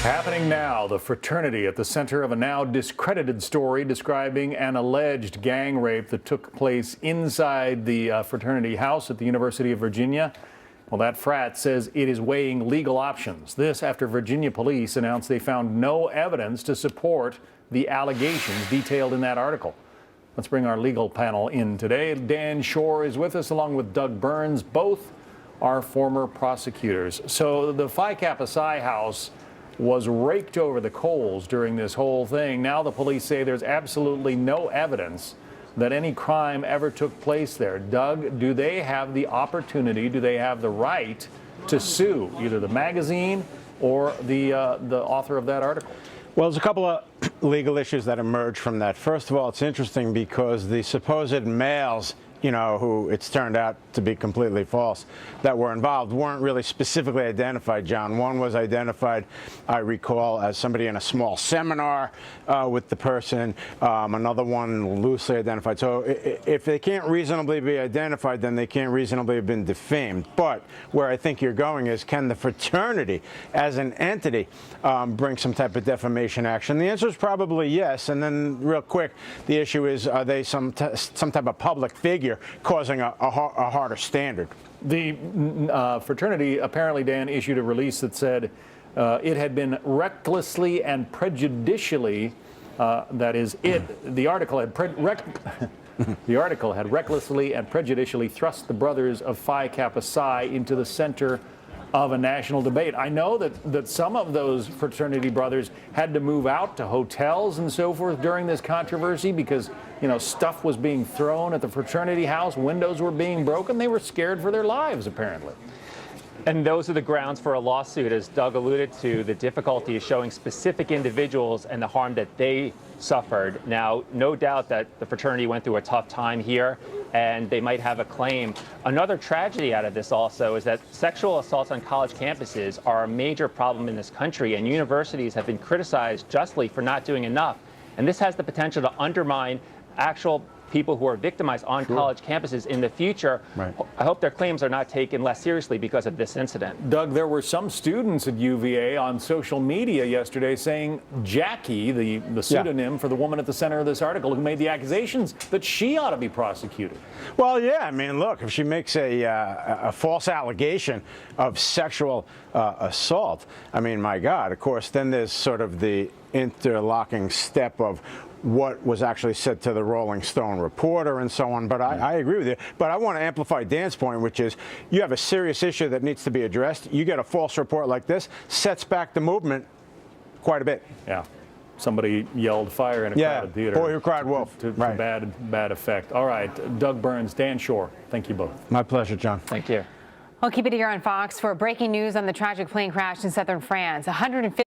Happening now, the fraternity at the center of a now discredited story describing an alleged gang rape that took place inside the fraternity house at the University of Virginia. Well, that frat says it is weighing legal options. This after Virginia police announced they found no evidence to support the allegations detailed in that article. Let's bring our legal panel in today. Dan Schorr is with us along with Doug Burns. Both are former prosecutors. So the Phi Kappa Psi house was raked over the coals during this whole thing. Now the police say there's absolutely no evidence that any crime ever took place there. Doug, do they have the opportunity, do they have the right to sue either the magazine or the author of that article? Well, there's a couple of legal issues that emerge from that. First of all, it's interesting because the supposed males, who it's turned out to be completely false, that were involved weren't really specifically identified, John. One was identified, I recall, as somebody in a small seminar with the person. Another one loosely identified. So if they can't reasonably be identified, then they can't reasonably have been defamed. But where I think you're going is, can the fraternity as an entity bring some type of defamation action? The answer is probably yes. And then real quick, the issue is, are they some type of public figure causing a harder standard? The fraternity apparently, Dan, issued a release that said it had been recklessly and prejudicially, the article had recklessly and prejudicially thrust the brothers of Phi Kappa Psi into the center of a national debate. I know that some of those fraternity brothers had to move out to hotels and so forth during this controversy because, stuff was being thrown at the fraternity house, windows were being broken. They were scared for their lives, apparently. And those are the grounds for a lawsuit. As Doug alluded to, the difficulty is showing specific individuals and the harm that they suffered. Now, no doubt that the fraternity went through a tough time here, and they might have a claim. Another tragedy out of this also is that sexual assaults on college campuses are a major problem in this country, and universities have been criticized justly for not doing enough. And this has the potential to undermine actual people who are victimized on college campuses in the future. Right. I hope their claims are not taken less seriously because of this incident. Doug, there were some students at UVA on social media yesterday saying Jackie, the pseudonym for the woman at the center of this article who made the accusations, that she ought to be prosecuted. Well, yeah, I mean, look, if she makes a false allegation of sexual assault, I mean, my God, of course, then there's sort of the interlocking step of what was actually said to the Rolling Stone reporter and so on. But I agree with you. But I want to amplify Dan's point, which is you have a serious issue that needs to be addressed. You get a false report like this, sets back the movement quite a bit. Yeah. Somebody yelled fire in a crowded theater. Boy who cried wolf. To bad effect. All right. Doug Burns, Dan Schorr, thank you both. My pleasure, John. Thank you. Well, keep it here on Fox for breaking news on the tragic plane crash in southern France. 150